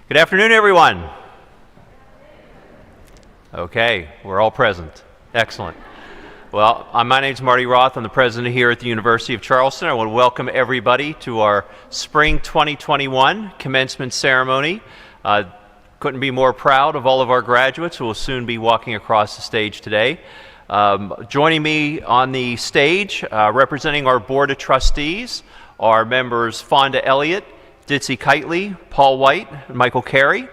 Good afternoon, everyone. Okay, we're all present. Excellent. Well, my name's Marty Roth. I'm the president here at the University of Charleston. I want to welcome everybody to our Spring 2021 commencement ceremony. Couldn't be more proud of all of our graduates who will soon be walking across the stage today. Joining me on the stage, representing our Board of Trustees, are members Fonda Elliott, Ditzy Kitely, Paul White, and Michael Carey.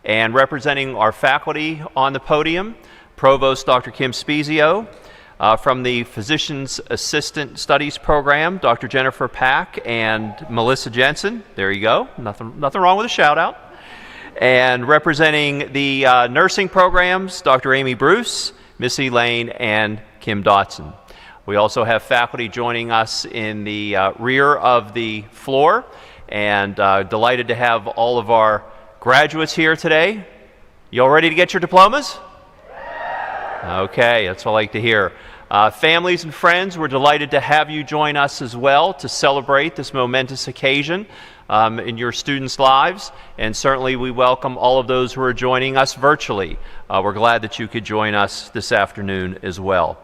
And representing our faculty on the podium, Provost Dr. Kim Spezio, from the Physician's Assistant Studies Program, Dr. Jennifer Pack and Melissa Jensen. There you go. Nothing wrong with a shout out. And representing the nursing programs, Dr. Amy Bruce, Missy Lane, and Kim Dotson. We also have faculty joining us in the rear of the floor, and delighted to have all of our graduates here today. You all ready to get your diplomas? Okay, that's what I like to hear. Families and friends, we're delighted to have you join us as well to celebrate this momentous occasion in your students' lives, and certainly we welcome all of those who are joining us virtually. We're glad that you could join us this afternoon as well.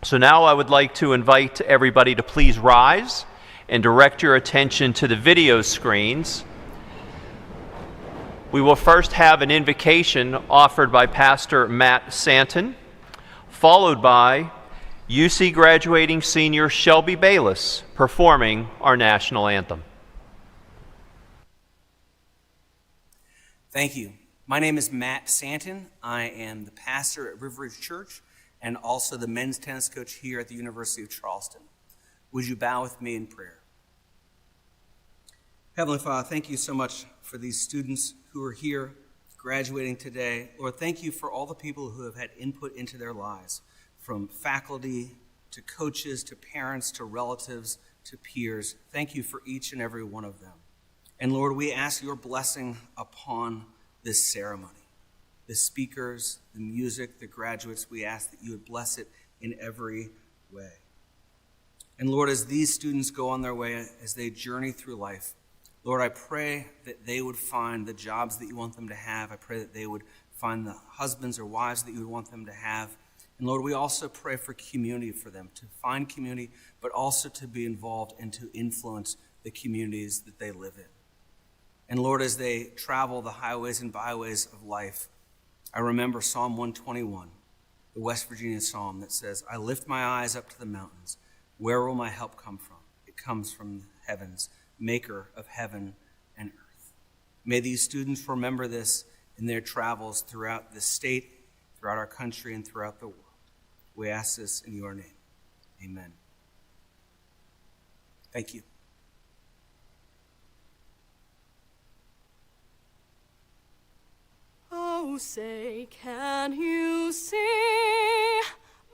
So now I would like to invite everybody to please rise and direct your attention to the video screens. We will first have an invocation offered by Pastor Matt Santon, followed by UC graduating senior Shelby Bayless performing our national anthem. Thank you. My name is Matt Santon. I am the pastor at River Ridge Church and also the men's tennis coach here at the University of Charleston. Would you bow with me in prayer? Heavenly Father, thank you so much for these students who are here graduating today. Lord, thank you for all the people who have had input into their lives, from faculty to coaches to parents to relatives to peers. Thank you for each and every one of them. And Lord, we ask your blessing upon this ceremony. The speakers, the music, the graduates, we ask that you would bless it in every way. And Lord, as these students go on their way, as they journey through life, Lord, I pray that they would find the jobs that you want them to have. I pray that they would find the husbands or wives that you would want them to have. And Lord, we also pray for community for them, to find community, but also to be involved and to influence the communities that they live in. And Lord, as they travel the highways and byways of life, I remember Psalm 121, the West Virginia psalm that says, I lift my eyes up to the mountains. Where will my help come from? It comes from the heavens, maker of heaven and earth. May these students remember this in their travels throughout the state, throughout our country, and throughout the world. We ask this in your name. Amen. Thank you. Oh, say, can you see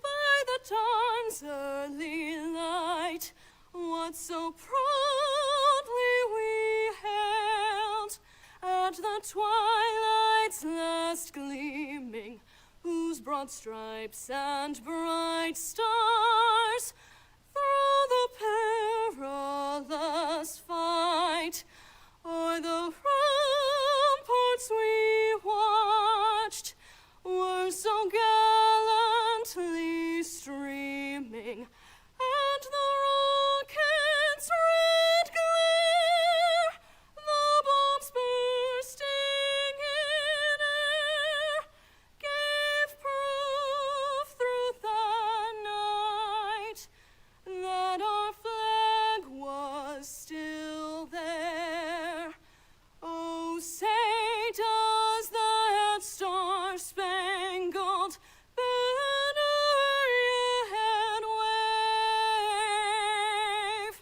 by the dawn's early light what so proudly we hailed at the twilight's last gleaming, whose broad stripes and bright stars through the perilous fight o'er the ramparts we watched were so gallantly streaming, and the rocket's red glare, the bombs bursting in air, gave proof through the night that our flag was still there. Oh, say does that star-spangled banner yet wave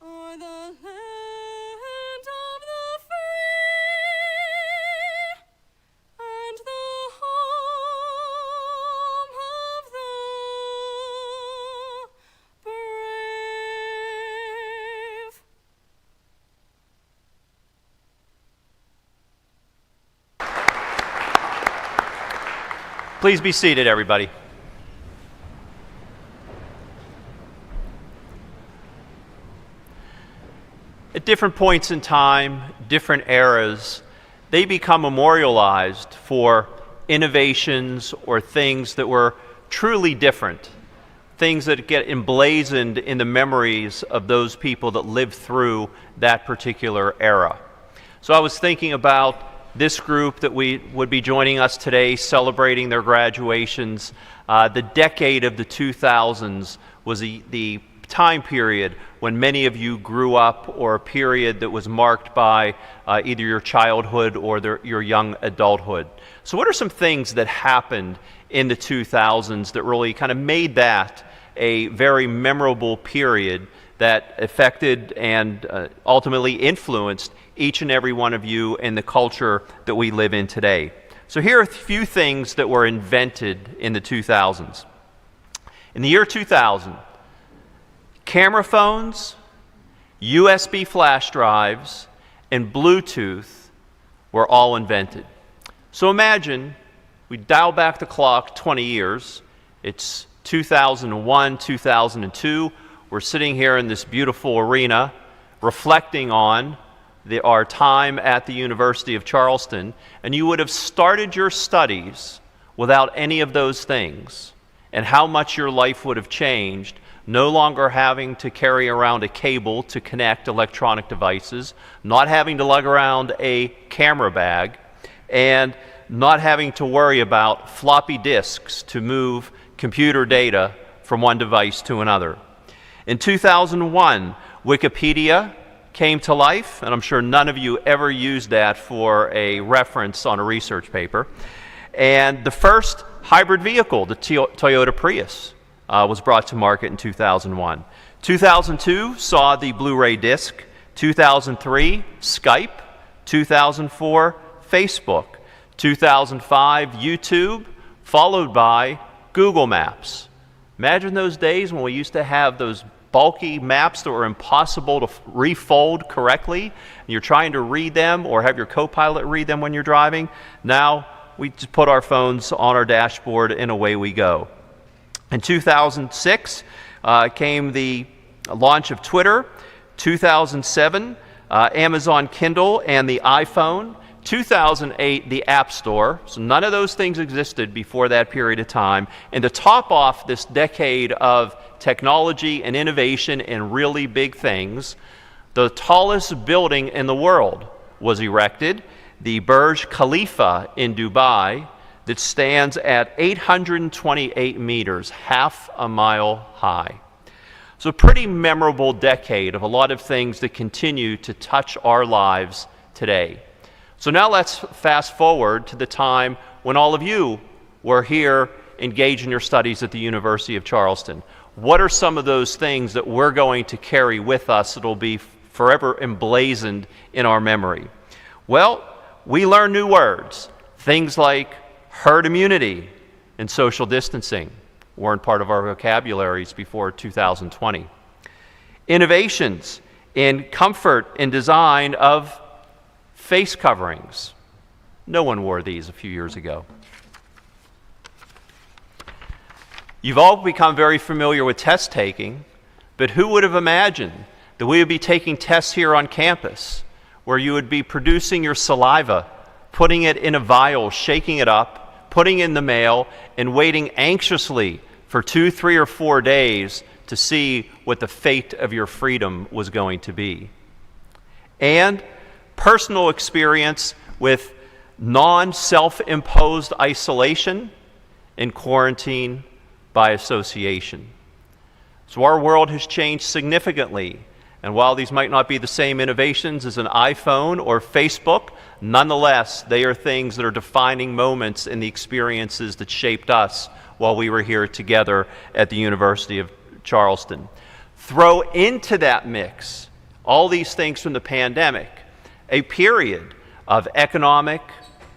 o'er the land of the free and the home of the brave? Please be seated, everybody. At different points in time, different eras, they become memorialized for innovations or things that were truly different, things that get emblazoned in the memories of those people that lived through that particular era. So I was thinking about this group that would be joining us today, celebrating their graduations. The decade of the 2000s was the time period when many of you grew up, or a period that was marked by either your childhood or your young adulthood. So what are some things that happened in the 2000s that really kind of made that a very memorable period that affected and ultimately influenced each and every one of you in the culture that we live in today? So here are a few things that were invented in the 2000s. In the year 2000, camera phones, USB flash drives, and Bluetooth were all invented. So imagine we dial back the clock 20 years. It's 2001, 2002. We're sitting here in this beautiful arena reflecting on our time at the University of Charleston, and you would have started your studies without any of those things, and how much your life would have changed, no longer having to carry around a cable to connect electronic devices, not having to lug around a camera bag, and not having to worry about floppy disks to move computer data from one device to another. In 2001, Wikipedia came to life, and I'm sure none of you ever used that for a reference on a research paper. And the first hybrid vehicle, the Toyota Prius, was brought to market in 2001. 2002 saw the Blu-ray disc. 2003, Skype. 2004, Facebook. 2005, YouTube, followed by Google Maps. Imagine those days when we used to have those bulky maps that were impossible to refold correctly, and you're trying to read them or have your co-pilot read them when you're driving. Now we just put our phones on our dashboard and away we go. In 2006 came the launch of Twitter. 2007, Amazon Kindle and the iPhone. 2008, the App Store. So none of those things existed before that period of time. And to top off this decade of technology and innovation and really big things, the tallest building in the world was erected, the Burj Khalifa in Dubai, that stands at 828 meters, half a mile high. So a pretty memorable decade of a lot of things that continue to touch our lives today. So now let's fast forward to the time when all of you were here engaged in your studies at the University of Charleston. What are some of those things that we're going to carry with us that will be forever emblazoned in our memory? Well, we learn new words. Things like herd immunity and social distancing weren't part of our vocabularies before 2020. Innovations in comfort and design of face coverings. No one wore these a few years ago. You've all become very familiar with test taking, but who would have imagined that we would be taking tests here on campus, where you would be producing your saliva, putting it in a vial, shaking it up, putting it in the mail, and waiting anxiously for 2, 3, or 4 days to see what the fate of your freedom was going to be. And personal experience with non-self-imposed isolation and quarantine by association. So our world has changed significantly, and while these might not be the same innovations as an iPhone or Facebook, nonetheless, they are things that are defining moments in the experiences that shaped us while we were here together at the University of Charleston. Throw into that mix all these things from the pandemic, a period of economic,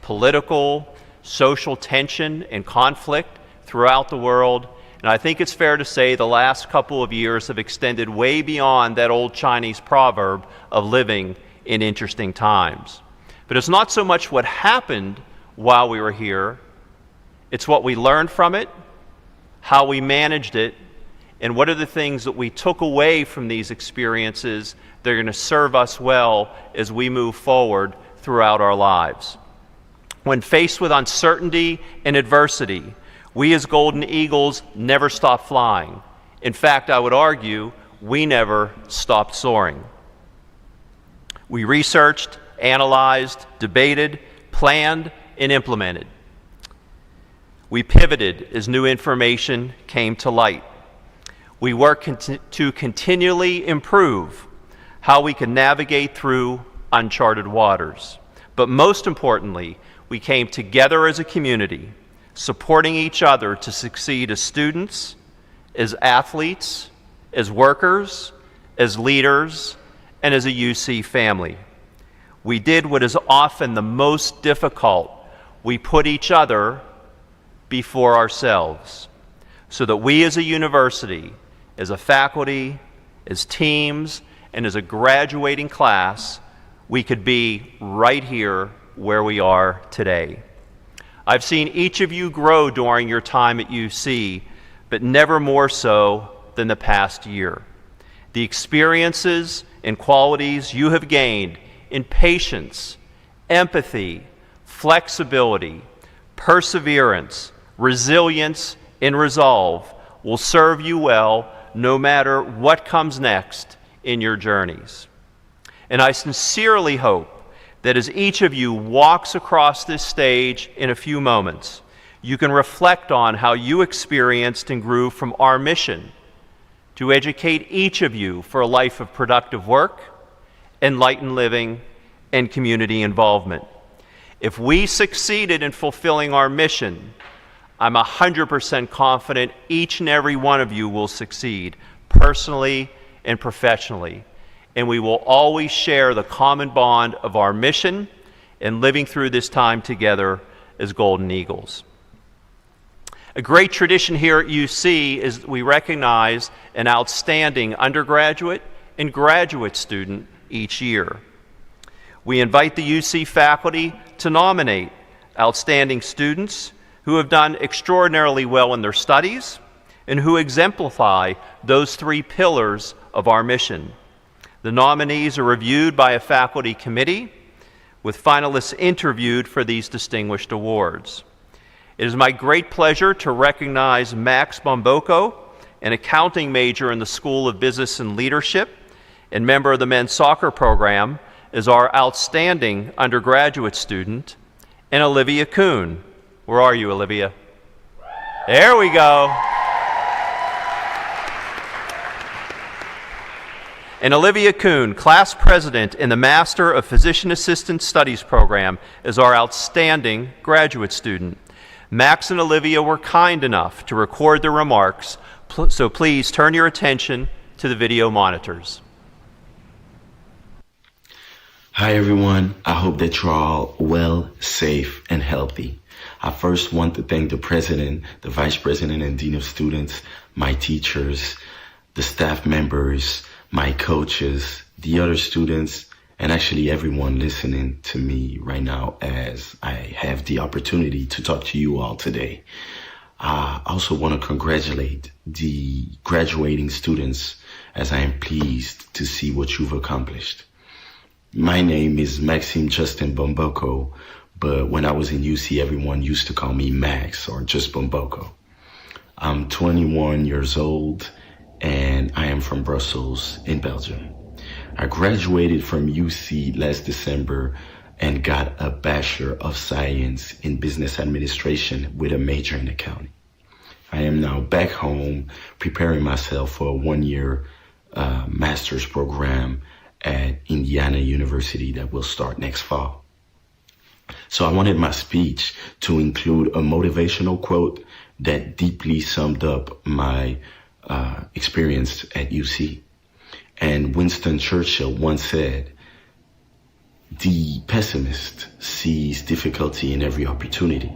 political, social tension and conflict throughout the world. And I think it's fair to say the last couple of years have extended way beyond that old Chinese proverb of living in interesting times. But it's not so much what happened while we were here, it's what we learned from it, how we managed it, and what are the things that we took away from these experiences that are going to serve us well as we move forward throughout our lives. When faced with uncertainty and adversity, we as Golden Eagles never stop flying. In fact, I would argue we never stopped soaring. We researched, analyzed, debated, planned, and implemented. We pivoted as new information came to light. We worked to continually improve how we could navigate through uncharted waters. But most importantly, we came together as a community, supporting each other to succeed as students, as athletes, as workers, as leaders, and as a UC family. We did what is often the most difficult. We put each other before ourselves so that we as a university, as a faculty, as teams, and as a graduating class, we could be right here where we are today. I've seen each of you grow during your time at UC, but never more so than the past year. The experiences and qualities you have gained in patience, empathy, flexibility, perseverance, resilience, and resolve will serve you well no matter what comes next in your journeys. And I sincerely hope that as each of you walks across this stage in a few moments, you can reflect on how you experienced and grew from our mission to educate each of you for a life of productive work, enlightened living, and community involvement. If we succeeded in fulfilling our mission, I'm 100% confident each and every one of you will succeed personally and professionally. And we will always share the common bond of our mission and living through this time together as Golden Eagles. A great tradition here at UC is we recognize an outstanding undergraduate and graduate student each year. We invite the UC faculty to nominate outstanding students who have done extraordinarily well in their studies and who exemplify those three pillars of our mission. The nominees are reviewed by a faculty committee, with finalists interviewed for these distinguished awards. It is my great pleasure to recognize Max Bombocco, an accounting major in the School of Business and Leadership and member of the men's soccer program, as our outstanding undergraduate student, and Olivia Kuhn. Where are you, Olivia? There we go. And Olivia Kuhn, class president in the Master of Physician Assistant Studies program, is our outstanding graduate student. Max and Olivia were kind enough to record their remarks, so please turn your attention to the video monitors. Hi everyone, I hope that you're all well, safe, and healthy. I first want to thank the president, the vice president and dean of students, my teachers, the staff members, my coaches, the other students, and actually everyone listening to me right now as I have the opportunity to talk to you all today. I also want to congratulate the graduating students as I am pleased to see what you've accomplished. My name is Maxime Justin Bombocco, but when I was in UC, everyone used to call me Max or just Bombocco. I'm 21 years old and I am from Brussels in Belgium. I graduated from UC last December and got a Bachelor of Science in Business Administration with a major in accounting. I am now back home preparing myself for a one-year master's program at Indiana University that will start next fall. So I wanted my speech to include a motivational quote that deeply summed up my experience at UC. And Winston Churchill once said, "The pessimist sees difficulty in every opportunity.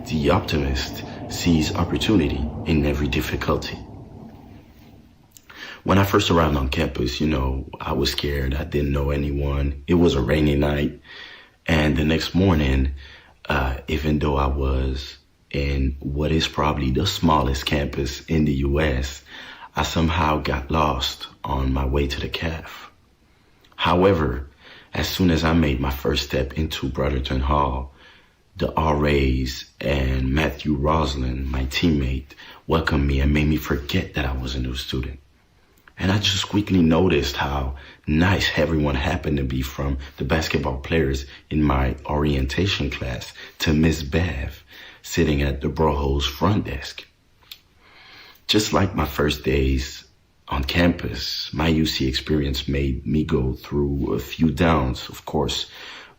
The optimist sees opportunity in every difficulty." When I first arrived on campus, I was scared. I didn't know anyone. It was a rainy night. And the next morning, even though I was in what is probably the smallest campus in the US, I somehow got lost on my way to the CAF. However, As soon as I made my first step into Brotherton Hall, the RAs and Matthew Roslin, my teammate, welcomed me and made me forget that I was a new student. And I just quickly noticed how nice everyone happened to be, from the basketball players in my orientation class to Miss Bev sitting at the Broho's front desk. Just like my first days on campus, my UC experience made me go through a few downs, of course,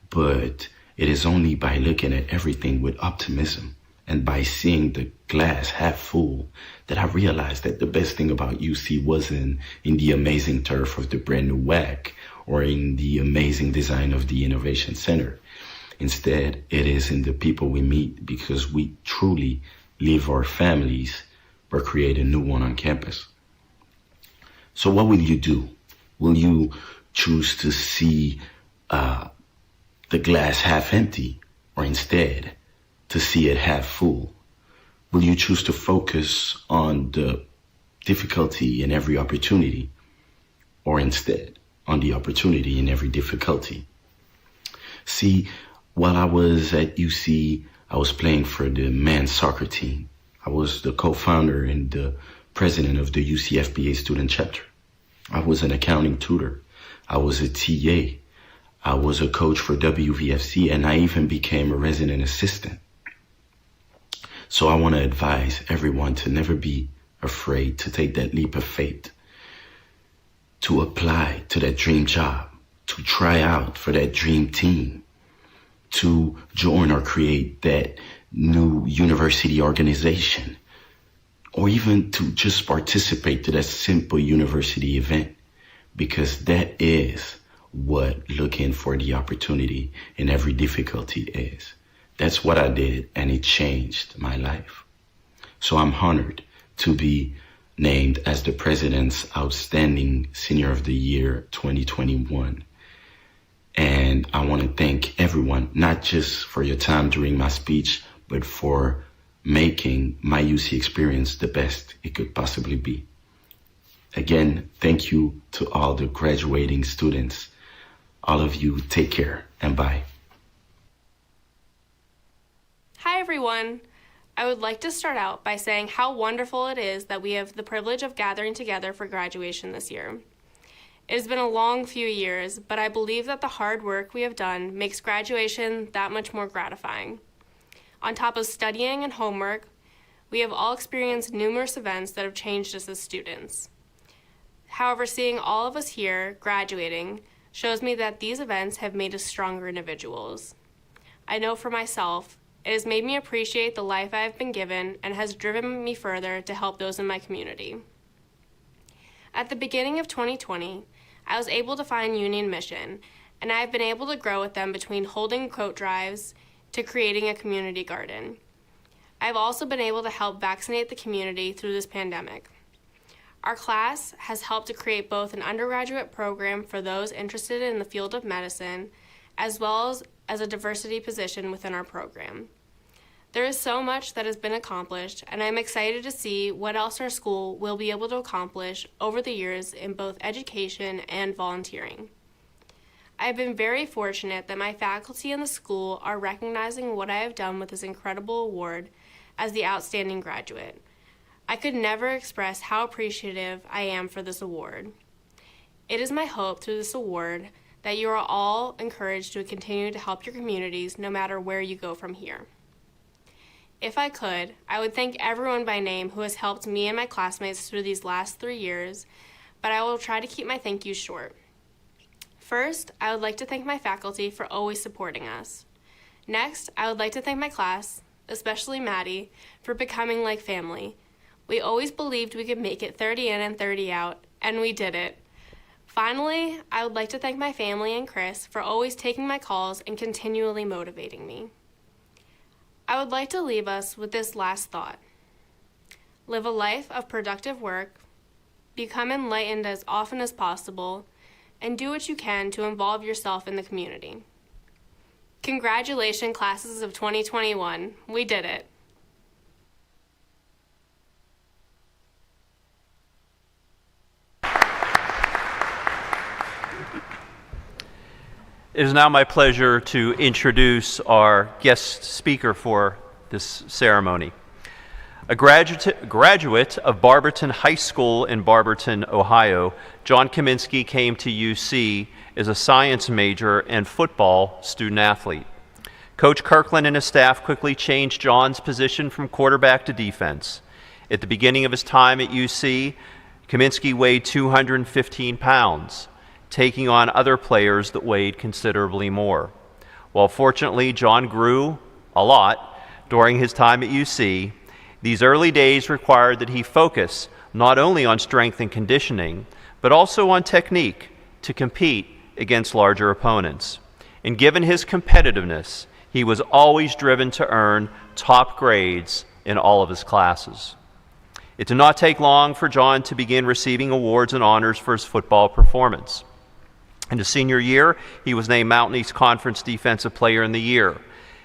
but it is only by looking at everything with optimism and by seeing the glass half full that I realized that the best thing about UC wasn't in the amazing turf of the brand new WAC or in the amazing design of the Innovation Center. Instead, it is in the people we meet, because we truly leave our families or create a new one on campus. So what will you do? Will you choose to see the glass half empty, or instead to see it half full? Will you choose to focus on the difficulty in every opportunity, or instead on the opportunity in every difficulty? See, while I was at UC, I was playing for the men's soccer team. I was the co-founder and the president of the UC FBA student chapter. I was an accounting tutor. I was a TA. I was a coach for WVFC, and I even became a resident assistant. So I want to advise everyone to never be afraid to take that leap of faith, to apply to that dream job, to try out for that dream team, to join or create that new university organization, or even to just participate to that simple university event, because that is what looking for the opportunity in every difficulty is. That's what I did, and it changed my life. So I'm honored to be named as the President's Outstanding Senior of the Year 2021. And I want to thank everyone, not just for your time during my speech, but for making my UC experience the best it could possibly be. Again, thank you to all the graduating students. All of you, take care and bye. Hi everyone! I would like to start out by saying how wonderful it is that we have the privilege of gathering together for graduation this year. It has been a long few years, but I believe that the hard work we have done makes graduation that much more gratifying. On top of studying and homework, we have all experienced numerous events that have changed us as students. However, seeing all of us here graduating shows me that these events have made us stronger individuals. I know for myself, it has made me appreciate the life I have been given and has driven me further to help those in my community. At the beginning of 2020, I was able to find Union Mission, and I have been able to grow with them between holding coat drives to creating a community garden. I have also been able to help vaccinate the community through this pandemic. Our class has helped to create both an undergraduate program for those interested in the field of medicine, as well as a diversity position within our program. There is so much that has been accomplished, and I'm excited to see what else our school will be able to accomplish over the years in both education and volunteering. I have been very fortunate that my faculty in the school are recognizing what I have done with this incredible award as the Outstanding Graduate. I could never express how appreciative I am for this award. It is my hope through this award that you are all encouraged to continue to help your communities no matter where you go from here. If I could, I would thank everyone by name who has helped me and my classmates through these last 3 years, but I will try to keep my thank yous short. First, I would like to thank my faculty for always supporting us. Next, I would like to thank my class, especially Maddie, for becoming like family. We always believed we could make it 30 in and 30 out, and we did it. Finally, I would like to thank my family and Chris for always taking my calls and continually motivating me. I would like to leave us with this last thought. Live a life of productive work, become enlightened as often as possible, and do what you can to involve yourself in the community. Congratulations, classes of 2021. We did it. It is now my pleasure to introduce our guest speaker for this ceremony. A graduate of Barberton High School in Barberton, Ohio, John Commencement came to UC as a science major and football student athlete. Coach Kirkland and his staff quickly changed John's position from quarterback to defense. At the beginning of his time at UC, Commencement weighed 215 pounds, taking on other players that weighed considerably more. While fortunately John grew a lot during his time at UC, these early days required that he focus not only on strength and conditioning, but also on technique to compete against larger opponents. And given his competitiveness, he was always driven to earn top grades in all of his classes. It did not take long for John to begin receiving awards and honors for his football performance. In his senior year, he was named Mountain East Conference Defensive Player in the Year,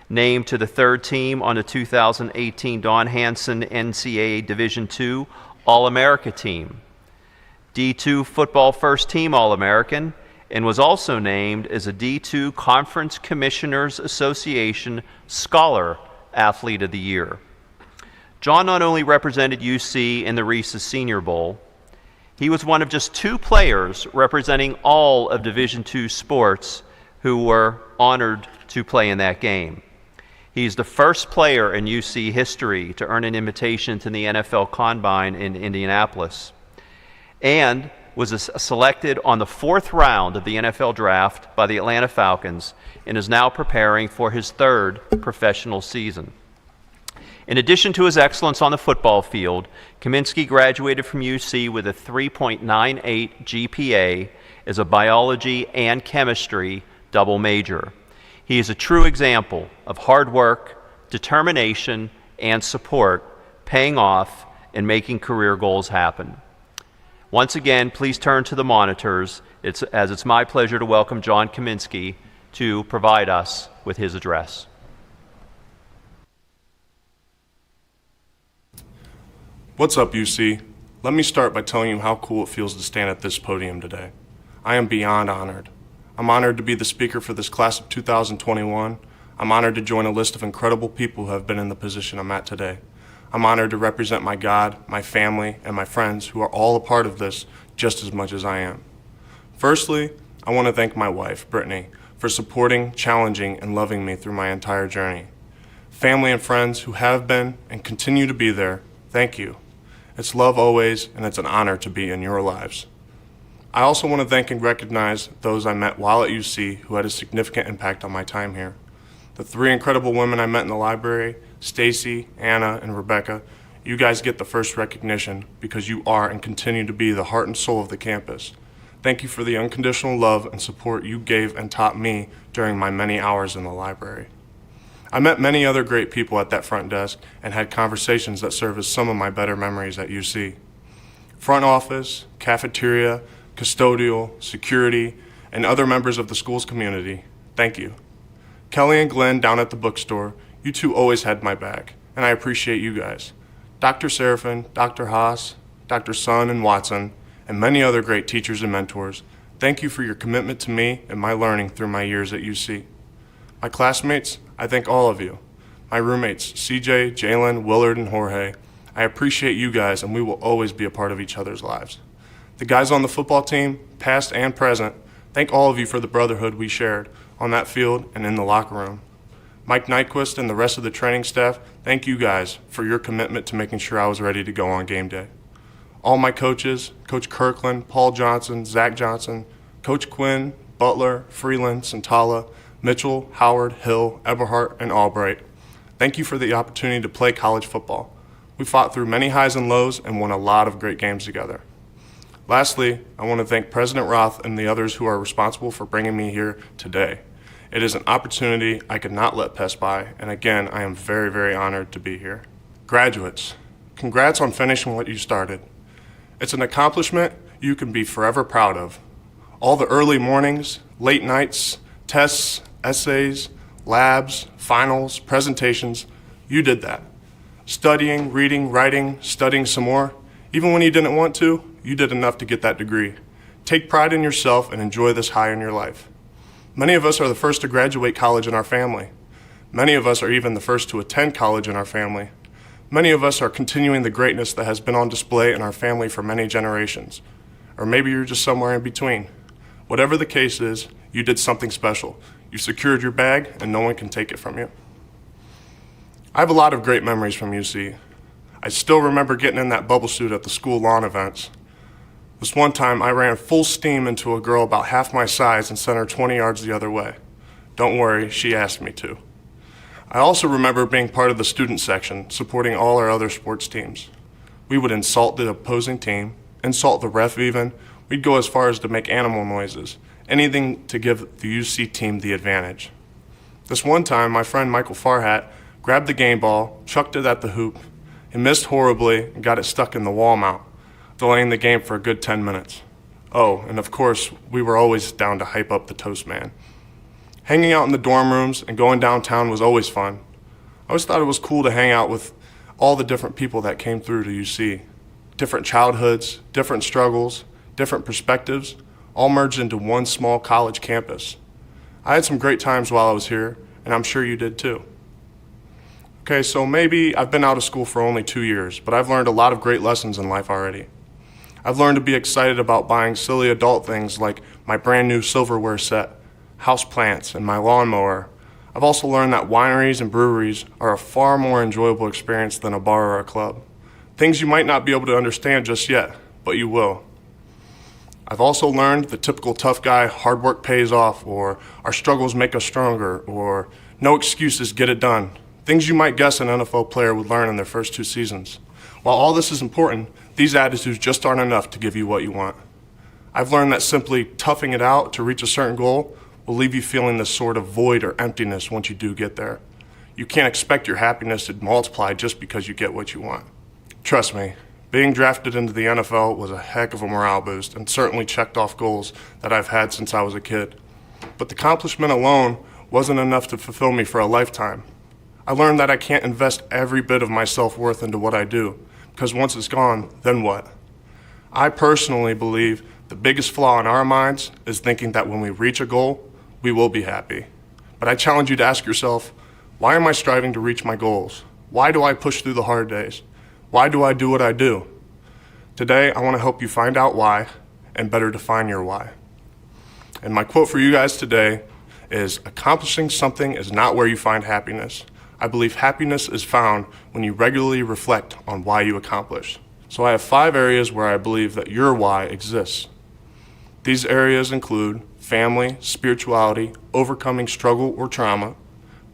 named to the third team on the 2018 Don Hanson NCAA Division II All-America team, D2 Football First Team All-American, and was also named as a D2 Conference Commissioners Association Scholar Athlete of the Year. John not only represented UC in the Reese's Senior Bowl, he was one of just 2 players representing all of Division II sports who were honored to play in that game. He's the first player in UC history to earn an invitation to the NFL Combine in Indianapolis, and was selected on the 4th round of the NFL Draft by the Atlanta Falcons and is now preparing for his 3rd professional season. In addition to his excellence on the football field, Commencement graduated from UC with a 3.98 GPA as a biology and chemistry double major. He is a true example of hard work, determination, and support paying off and making career goals happen. Once again, please turn to the monitors as it's my pleasure to welcome John Commencement to provide us with his address. What's up, UC? Let me start by telling you how cool it feels to stand at this podium today. I am beyond honored. I'm honored to be the speaker for this class of 2021. I'm honored to join a list of incredible people who have been in the position I'm at today. I'm honored to represent my God, my family, and my friends who are all a part of this just as much as I am. Firstly, I want to thank my wife, Brittany, for supporting, challenging, and loving me through my entire journey. Family and friends who have been and continue to be there, thank you. It's love always, and it's an honor to be in your lives. I also want to thank and recognize those I met while at UC who had a significant impact on my time here. The 3 incredible women I met in the library, Stacy, Anna, and Rebecca, you guys get the first recognition because you are and continue to be the heart and soul of the campus. Thank you for the unconditional love and support you gave and taught me during my many hours in the library. I met many other great people at that front desk and had conversations that serve as some of my better memories at UC. Front office, cafeteria, custodial, security, and other members of the school's community, thank you. Kelly and Glenn down at the bookstore, you two always had my back, and I appreciate you guys. Dr. Seraphin, Dr. Haas, Dr. Sun and Watson, and many other great teachers and mentors, thank you for your commitment to me and my learning through my years at UC. My classmates, I thank all of you. My roommates, CJ, Jalen, Willard, and Jorge, I appreciate you guys, and we will always be a part of each other's lives. The guys on the football team, past and present, thank all of you for the brotherhood we shared on that field and in the locker room. Mike Nyquist and the rest of the training staff, thank you guys for your commitment to making sure I was ready to go on game day. All my coaches, Coach Kirkland, Paul Johnson, Zach Johnson, Coach Quinn, Butler, Freeland, Santala, Mitchell, Howard, Hill, Eberhardt, and Albright, thank you for the opportunity to play college football. We fought through many highs and lows and won a lot of great games together. Lastly, I want to thank President Roth and the others who are responsible for bringing me here today. It is an opportunity I could not let pass by, and again, I am very, very honored to be here. Graduates, congrats on finishing what you started. It's an accomplishment you can be forever proud of. All the early mornings, late nights, tests, essays, labs, finals, presentations, you did that. Studying, reading, writing, studying some more, even when you didn't want to, you did enough to get that degree. Take pride in yourself and enjoy this high in your life. Many of us are the first to graduate college in our family. Many of us are even the first to attend college in our family. Many of us are continuing the greatness that has been on display in our family for many generations. Or maybe you're just somewhere in between. Whatever the case is, you did something special. You secured your bag, and no one can take it from you. I have a lot of great memories from UC. I still remember getting in that bubble suit at the school lawn events. This one time, I ran full steam into a girl about half my size and sent her 20 yards the other way. Don't worry, she asked me to. I also remember being part of the student section, supporting all our other sports teams. We would insult the opposing team, insult the ref even. We'd go as far as to make animal noises, anything to give the UC team the advantage. This one time, my friend Michael Farhat grabbed the game ball, chucked it at the hoop. He missed horribly and got it stuck in the wall mount, delaying the game for a good 10 minutes. Oh, and of course, we were always down to hype up the toast man. Hanging out in the dorm rooms and going downtown was always fun. I always thought it was cool to hang out with all the different people that came through to UC. Different childhoods, different struggles, different perspectives, all merged into one small college campus. I had some great times while I was here, and I'm sure you did too. Okay, so maybe I've been out of school for only 2 years, but I've learned a lot of great lessons in life already. I've learned to be excited about buying silly adult things like my brand new silverware set, house plants, and my lawnmower. I've also learned that wineries and breweries are a far more enjoyable experience than a bar or a club. Things you might not be able to understand just yet, but you will. I've also learned the typical tough guy, hard work pays off, or our struggles make us stronger, or no excuses, get it done. Things you might guess an NFL player would learn in their first 2 seasons. While all this is important, these attitudes just aren't enough to give you what you want. I've learned that simply toughing it out to reach a certain goal will leave you feeling this sort of void or emptiness once you do get there. You can't expect your happiness to multiply just because you get what you want. Trust me, being drafted into the NFL was a heck of a morale boost and certainly checked off goals that I've had since I was a kid. But the accomplishment alone wasn't enough to fulfill me for a lifetime. I learned that I can't invest every bit of my self-worth into what I do, because once it's gone, then what? I personally believe the biggest flaw in our minds is thinking that when we reach a goal, we will be happy. But I challenge you to ask yourself, why am I striving to reach my goals? Why do I push through the hard days? Why do I do what I do? Today, I want to help you find out why and better define your why. And my quote for you guys today is, accomplishing something is not where you find happiness. I believe happiness is found when you regularly reflect on why you accomplish. So I have 5 areas where I believe that your why exists. These areas include family, spirituality, overcoming struggle or trauma,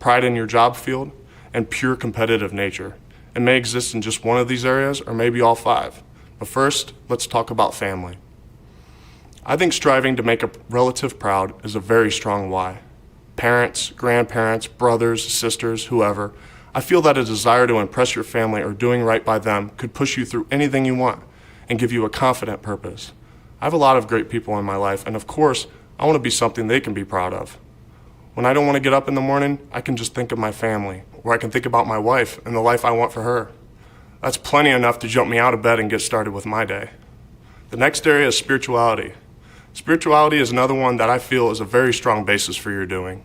pride in your job field, and pure competitive nature. It may exist in just one of these areas or maybe all 5. But first, let's talk about family. I think striving to make a relative proud is a very strong why. Parents, grandparents, brothers, sisters, whoever, I feel that a desire to impress your family or doing right by them could push you through anything you want and give you a confident purpose. I have a lot of great people in my life, and of course, I want to be something they can be proud of. When I don't want to get up in the morning, I can just think of my family, or I can think about my wife and the life I want for her. That's plenty enough to jump me out of bed and get started with my day. The next area is spirituality. Spirituality is another one that I feel is a very strong basis for your doing.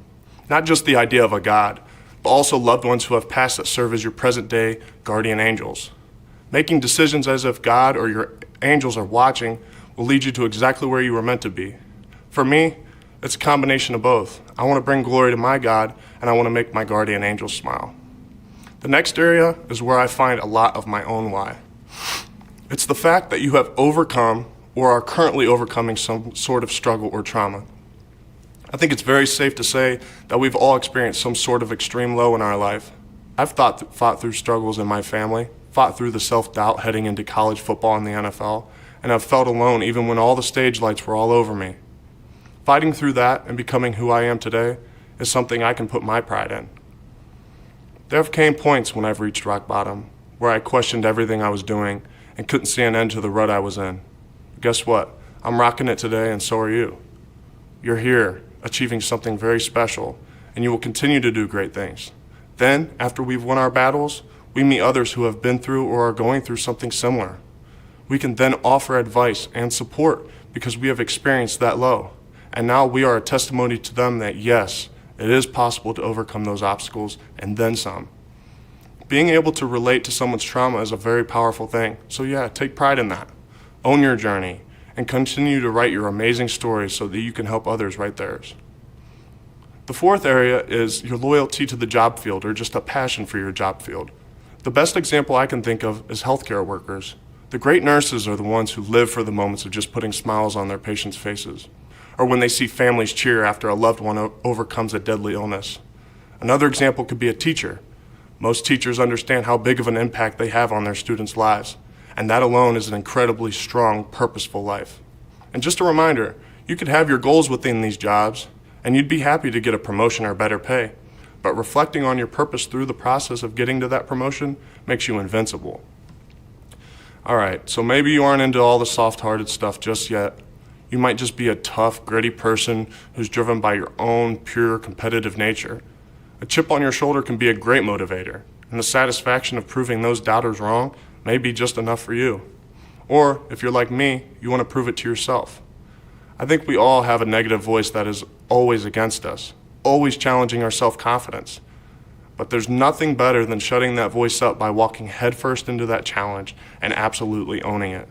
Not just the idea of a God, but also loved ones who have passed that serve as your present-day guardian angels. Making decisions as if God or your angels are watching will lead you to exactly where you were meant to be. For me, it's a combination of both. I want to bring glory to my God, and I want to make my guardian angels smile. The next area is where I find a lot of my own why. It's the fact that you have overcome or are currently overcoming some sort of struggle or trauma. I think it's very safe to say that we've all experienced some sort of extreme low in our life. I've fought through struggles in my family, fought through the self-doubt heading into college football and the NFL, and I've felt alone even when all the stage lights were all over me. Fighting through that and becoming who I am today is something I can put my pride in. There have came points when I've reached rock bottom, where I questioned everything I was doing and couldn't see an end to the rut I was in. Guess what? I'm rocking it today, and so are you. You're here, achieving something very special, and you will continue to do great things. Then, after we've won our battles, we meet others who have been through or are going through something similar. We can then offer advice and support because we have experienced that low. And now we are a testimony to them that yes, it is possible to overcome those obstacles and then some. Being able to relate to someone's trauma is a very powerful thing. So yeah, take pride in that. Own your journey and continue to write your amazing stories so that you can help others write theirs. The fourth area is your loyalty to the job field or just a passion for your job field. The best example I can think of is healthcare workers. The great nurses are the ones who live for the moments of just putting smiles on their patients' faces, or when they see families cheer after a loved one overcomes a deadly illness. Another example could be a teacher. Most teachers understand how big of an impact they have on their students' lives, and that alone is an incredibly strong, purposeful life. And just a reminder, you could have your goals within these jobs, and you'd be happy to get a promotion or better pay, but reflecting on your purpose through the process of getting to that promotion makes you invincible. All right, so maybe you aren't into all the soft-hearted stuff just yet. You might just be a tough, gritty person who's driven by your own pure competitive nature. A chip on your shoulder can be a great motivator, and the satisfaction of proving those doubters wrong may be just enough for you. Or, if you're like me, you want to prove it to yourself. I think we all have a negative voice that is always against us, always challenging our self-confidence. But there's nothing better than shutting that voice up by walking headfirst into that challenge and absolutely owning it.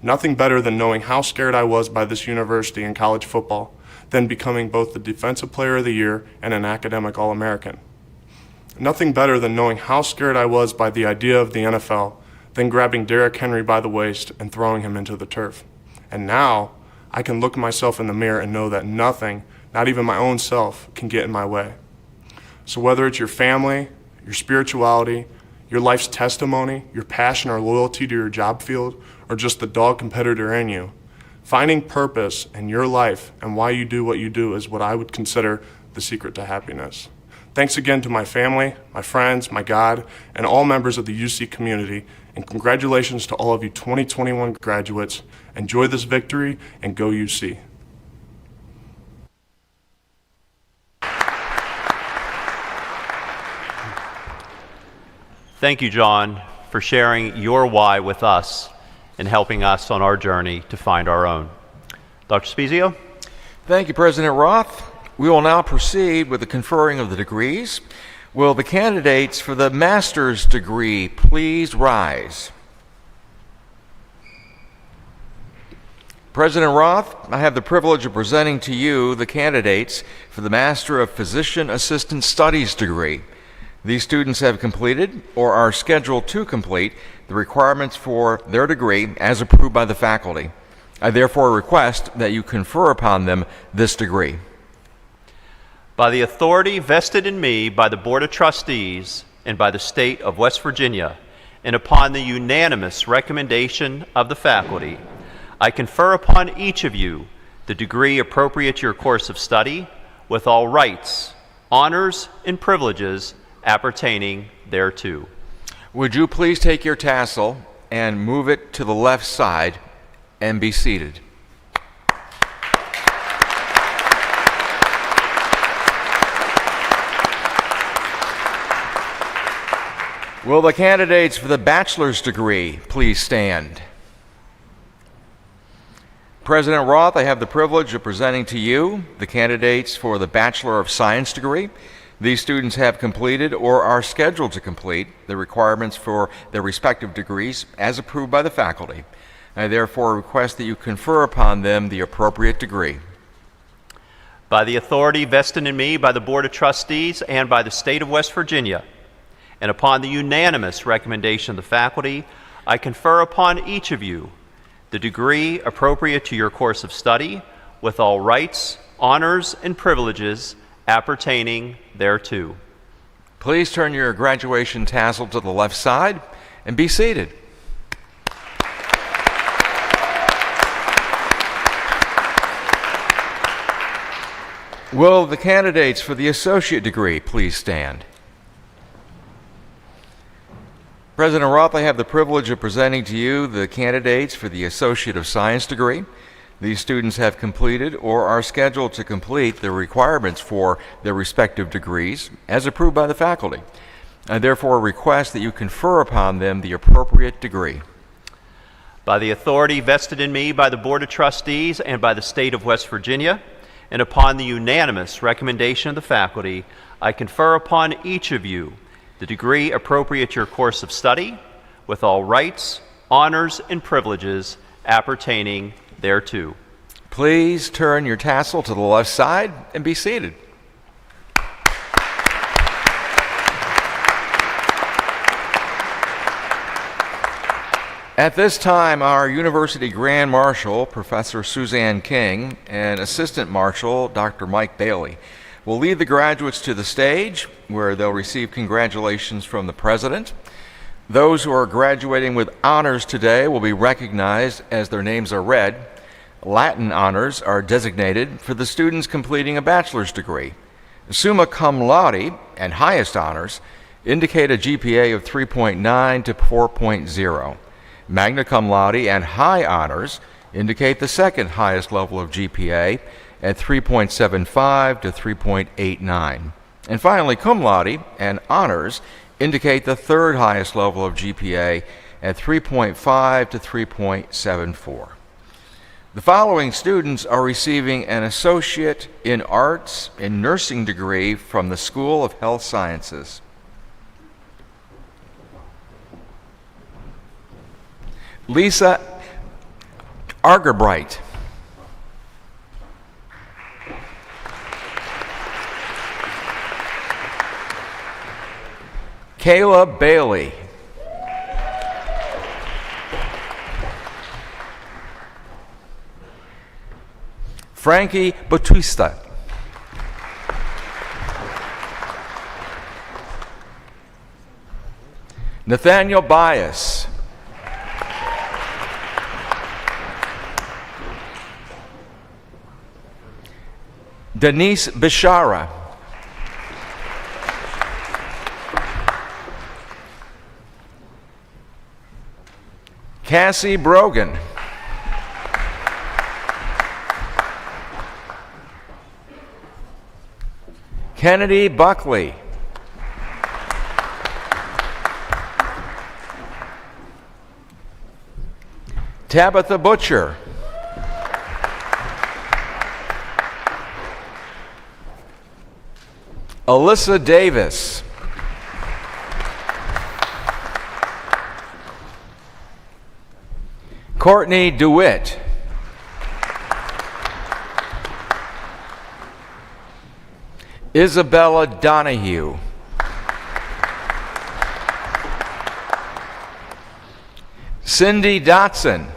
Nothing better than knowing how scared I was by this university in college football, then becoming both the Defensive Player of the Year and an academic All-American. Nothing better than knowing how scared I was by the idea of the NFL, then grabbing Derrick Henry by the waist and throwing him into the turf. And now, I can look myself in the mirror and know that nothing, not even my own self, can get in my way. So whether it's your family, your spirituality, your life's testimony, your passion or loyalty to your job field, or just the dog competitor in you, finding purpose in your life and why you do what you do is what I would consider the secret to happiness. Thanks again to my family, my friends, my God, and all members of the UC community, and congratulations to all of you 2021 graduates. Enjoy this victory and go UC. Thank you, John, for sharing your why with us and helping us on our journey to find our own. Dr. Spezio? Thank you, President Roth. We will now proceed with the conferring of the degrees. Will the candidates for the master's degree please rise? President Roth, I have the privilege of presenting to you the candidates for the Master of Physician Assistant Studies degree. These students have completed or are scheduled to complete the requirements for their degree as approved by the faculty. I therefore request that you confer upon them this degree. By the authority vested in me by the Board of Trustees and by the State of West Virginia, and upon the unanimous recommendation of the faculty, I confer upon each of you the degree appropriate to your course of study, with all rights, honors, and privileges appertaining thereto. Would you please take your tassel and move it to the left side and be seated? Will the candidates for the bachelor's degree please stand? President Roth, I have the privilege of presenting to you the candidates for the Bachelor of Science degree. These students have completed or are scheduled to complete the requirements for their respective degrees as approved by the faculty. I therefore request that you confer upon them the appropriate degree. By the authority vested in me by the Board of Trustees and by the State of West Virginia, and upon the unanimous recommendation of the faculty, I confer upon each of you the degree appropriate to your course of study, with all rights, honors, and privileges appertaining thereto. Please turn your graduation tassel to the left side and be seated. Will the candidates for the associate degree please stand? President Roth, I have the privilege of presenting to you the candidates for the Associate of Science degree. These students have completed or are scheduled to complete the requirements for their respective degrees as approved by the faculty. I therefore request that you confer upon them the appropriate degree. By the authority vested in me by the Board of Trustees and by the State of West Virginia, and upon the unanimous recommendation of the faculty, I confer upon each of you the degree appropriate to your course of study, with all rights, honors, and privileges appertaining thereto. Please turn your tassel to the left side and be seated. At this time, our University Grand Marshal, Professor Suzanne King, and Assistant Marshal, Dr. Mike Bailey, will lead the graduates to the stage where they'll receive congratulations from the President. Those who are graduating with honors today will be recognized as their names are read. Latin honors are designated for the students completing a bachelor's degree. Summa cum laude and highest honors indicate a GPA of 3.9 to 4.0. Magna cum laude and high honors indicate the second highest level of GPA at 3.75 to 3.89. And finally, cum laude and honors indicate the third highest level of GPA at 3.5 to 3.74. The following students are receiving an Associate in Arts and Nursing degree from the School of Health Sciences. Lisa Argerbright. Kayla Bailey. Frankie Batista. Nathaniel Bias. Denise Bishara. Cassie Brogan. Kennedy Buckley. Tabitha Butcher. Alyssa Davis. Courtney DeWitt. Isabella Donahue. Cindy Dotson.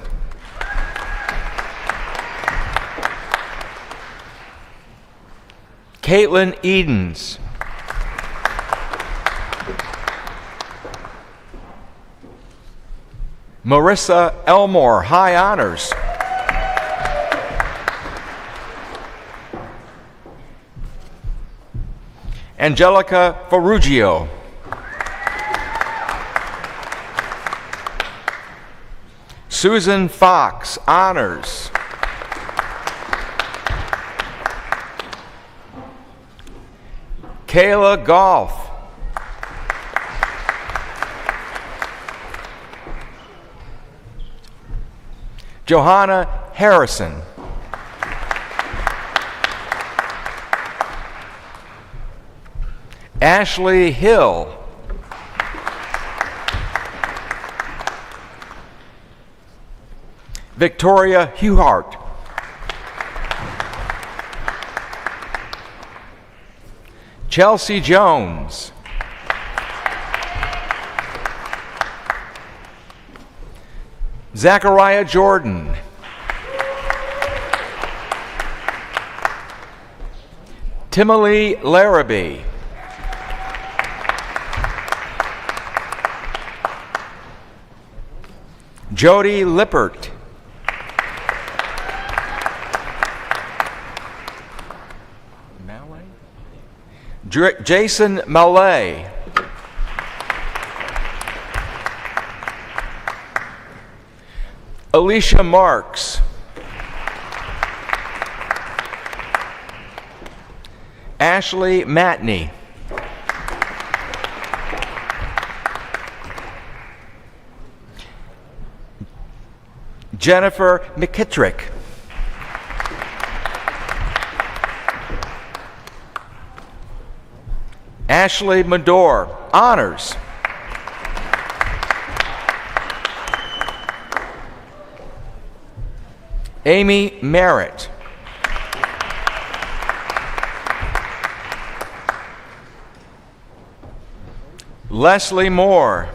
Caitlin Edens. Marissa Elmore, high honors. Angelica Ferrugio. Susan Fox, honors. Kayla Golf. Johanna Harrison. Ashley Hill. Victoria Hughart. Chelsea Jones. Zachariah Jordan. Timothy Larrabee. Jody Lippert. Jason Malay. Alicia Marks. Ashley Matney. Jennifer McKittrick. Ashley Medore, honors. Amy Merritt. Leslie Moore.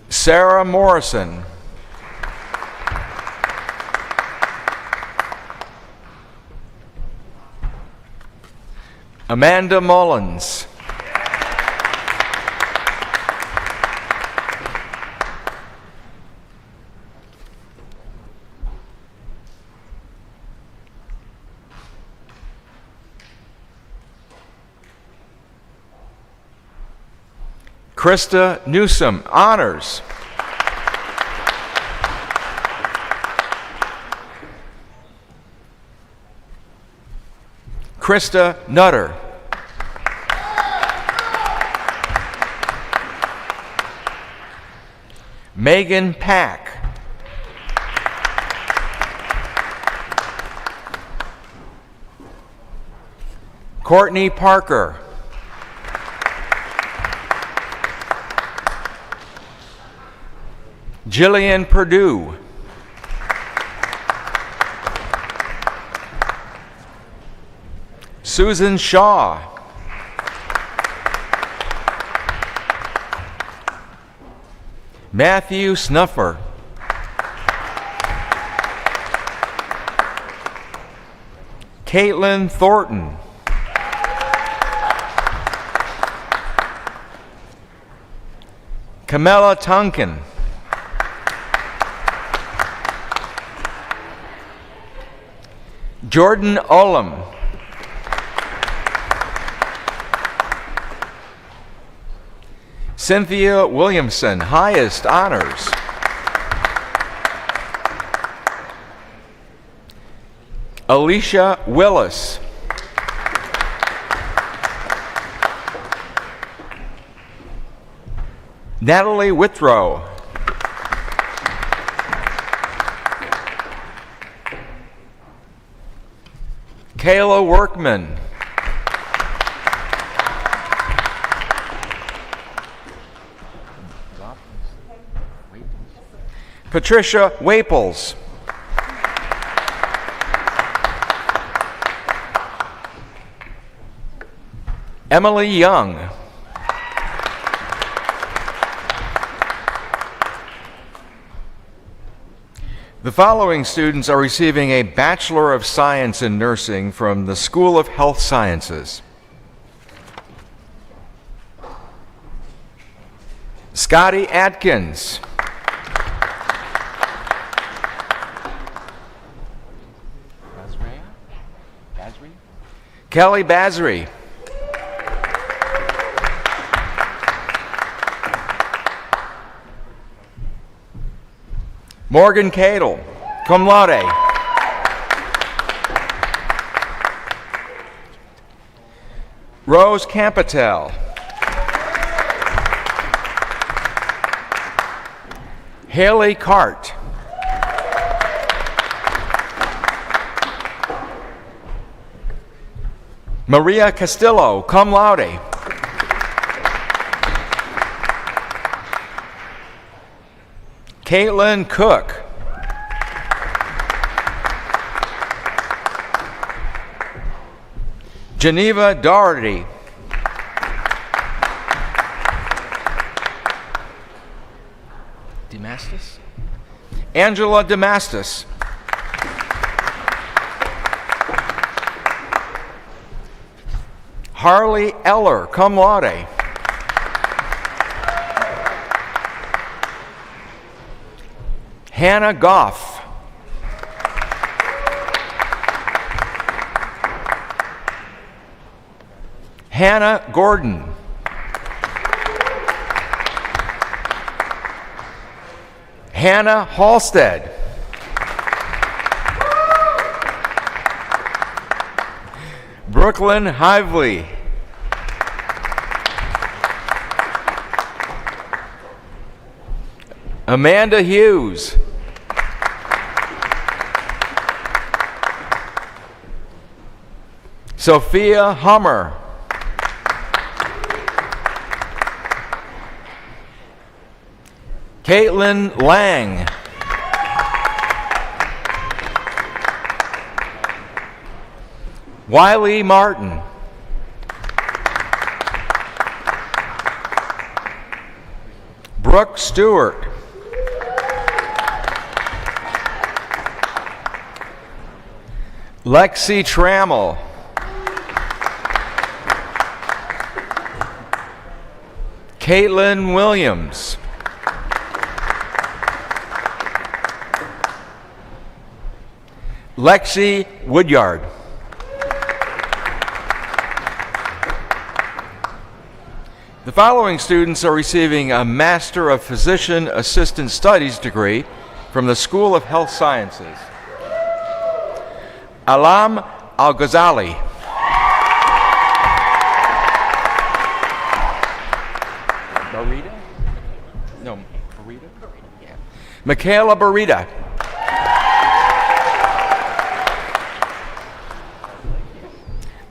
Sarah Morrison. Amanda Mullins. Krista Newsom, honors. Krista Nutter. Megan Pack. Courtney Parker. Jillian Perdue. Susan Shaw. Matthew Snuffer. Caitlin Thornton. Camilla Tonkin. Jordan Olam. Cynthia Williamson, highest honors. Alicia Willis. Natalie Withrow. Kayla Workman. Patricia Waples. Emily Young. The following students are receiving a Bachelor of Science in Nursing from the School of Health Sciences. Scotty Atkins. Kelly Basri. Morgan Cadle, cum laude. Rose Campatel. Haley Cart. Maria Castillo, cum laude. Caitlin Cook. Geneva Doherty. Demastis? Angela Demastis. Harley Eller, cum laude. Hannah Goff. Hannah Gordon. Hannah Halstead. Brooklyn Hively. Amanda Hughes. Sophia Hummer. Caitlin Lang. Wiley Martin. Brooke Stewart. Lexi Trammell. Caitlin Williams. Lexi Woodyard. The following students are receiving a Master of Physician Assistant Studies degree from the School of Health Sciences. Alam Al-Ghazali. Barita? No, Barita? Yeah. Michaela Barita.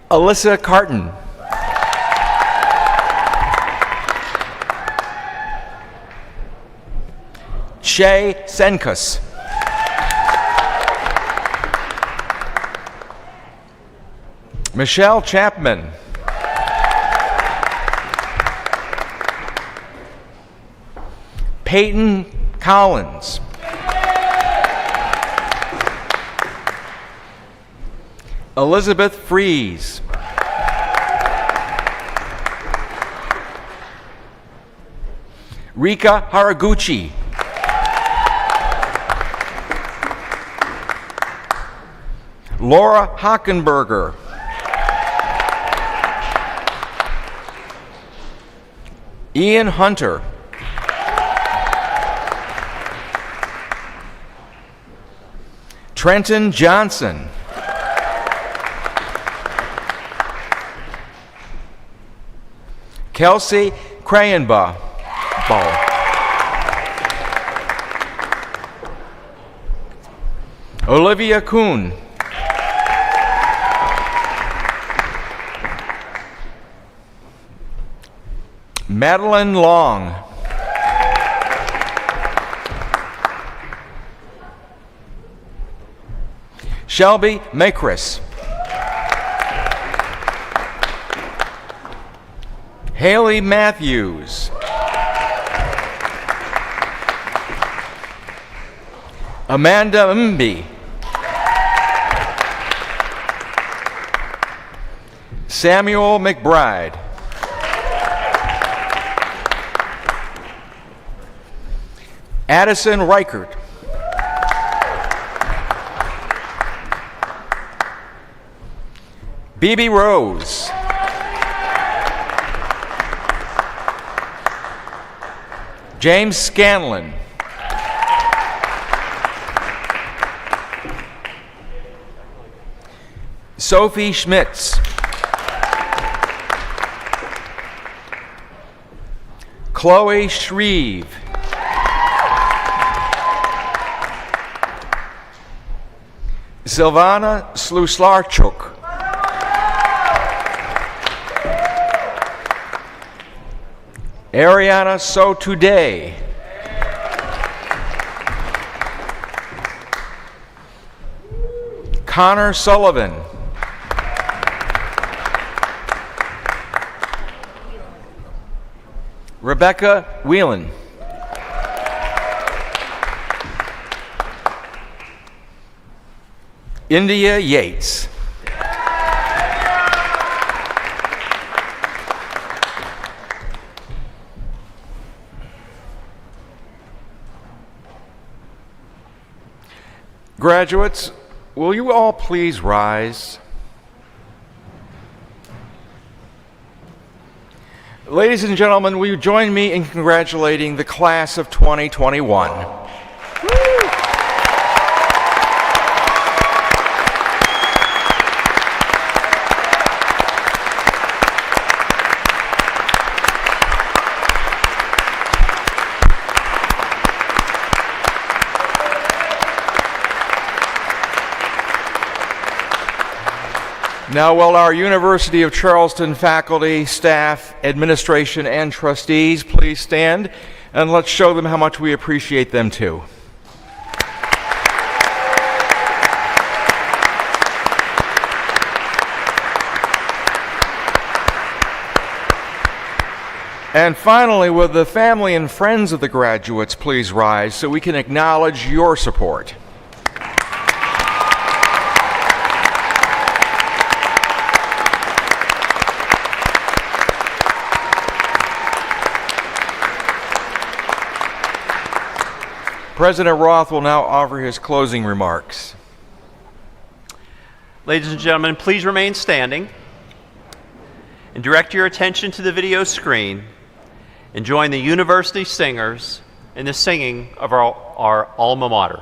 Alyssa Carton. Shay Senkus. Michelle Chapman. Peyton Collins. Elizabeth Fries. Rika Haraguchi. Laura Hockenberger. Ian Hunter. Trenton Johnson. Kelsey Crayenbaugh. Olivia Kuhn. Madeline Long. Shelby Makris. Haley Matthews. Amanda Mby. Samuel McBride. Addison Reichert. BB Rose. James Scanlon. Sophie Schmitz. Chloe Shreve. Silvana Sluslarchuk. Ariana Sotoday. Connor Sullivan. Rebecca Whelan. India Yates. Graduates, will you all please rise? Ladies and gentlemen, will you join me in congratulating the class of 2021? Now, will our University of Charleston faculty, staff, administration, and trustees please stand, and let's show them how much we appreciate them too. And finally, will the family and friends of the graduates please rise so we can acknowledge your support. President Roth will now offer his closing remarks. Ladies and gentlemen, please remain standing and direct your attention to the video screen and join the university singers in the singing of our alma mater.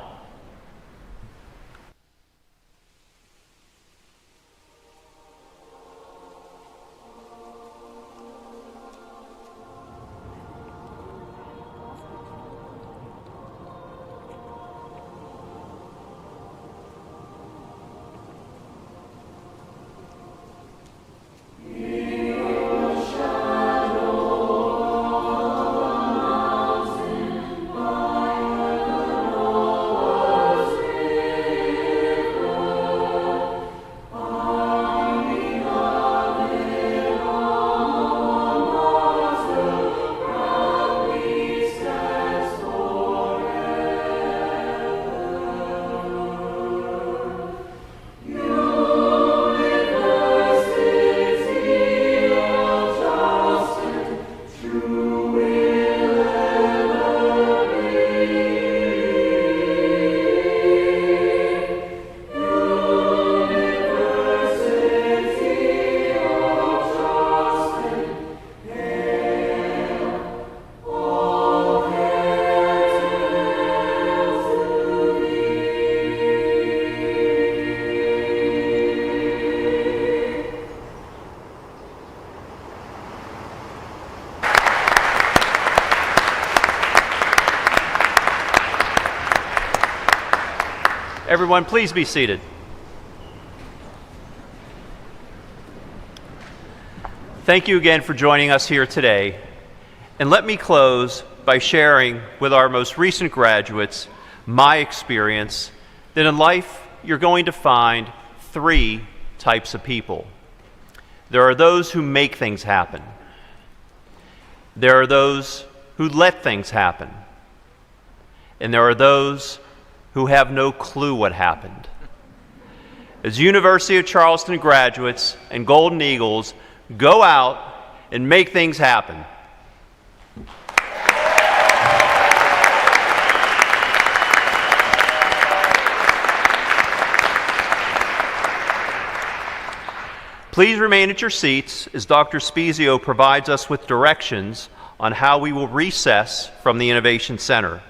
Everyone, please be seated. Thank you again for joining us here today. And let me close by sharing with our most recent graduates my experience that in life you're going to find three types of people. There are those who make things happen. There are those who let things happen. And there are those who have no clue what happened. As University of Charleston graduates and Golden Eagles, go out and make things happen. Please remain at your seats as Dr. Spezio provides us with directions on how we will recess from the Innovation Center.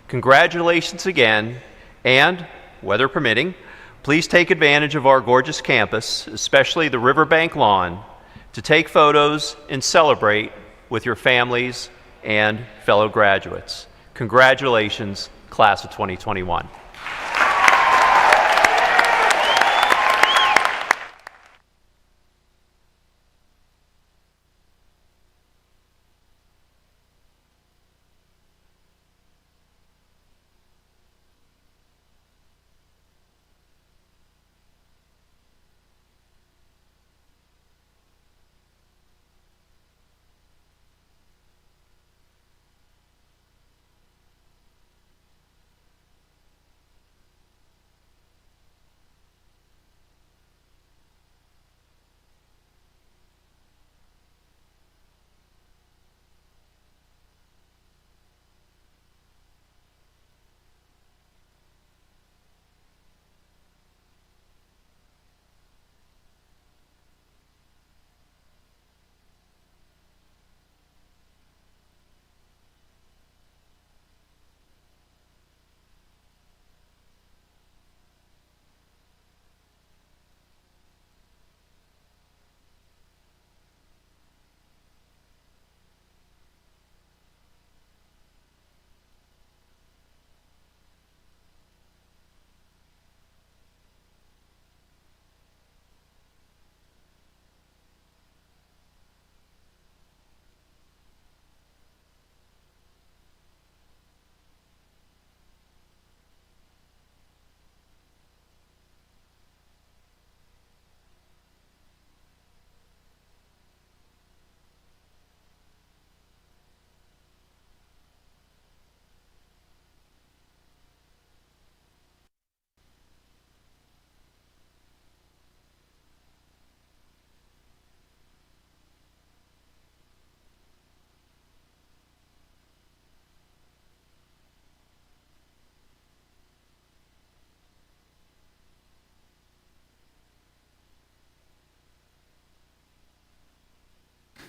Congratulations again, and, weather permitting, please take advantage of our gorgeous campus, especially the Riverbank lawn, to take photos and celebrate with your families and fellow graduates. Congratulations, class of 2021.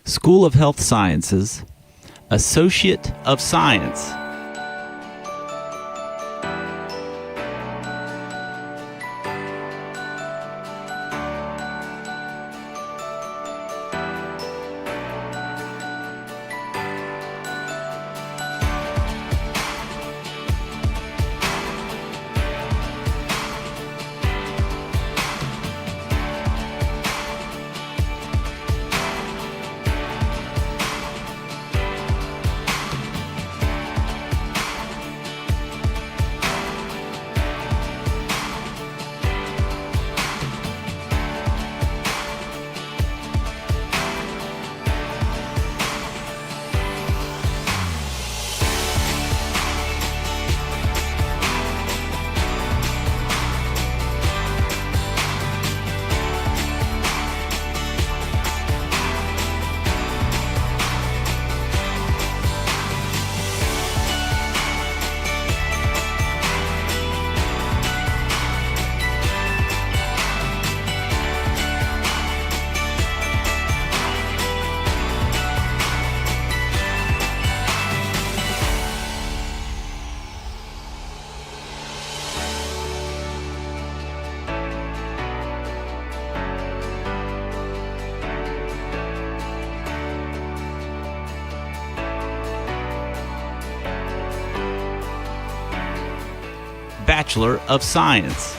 School of Health Sciences, Associate of Science. Bachelor of Science.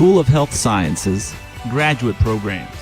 School of Health Sciences, graduate programs.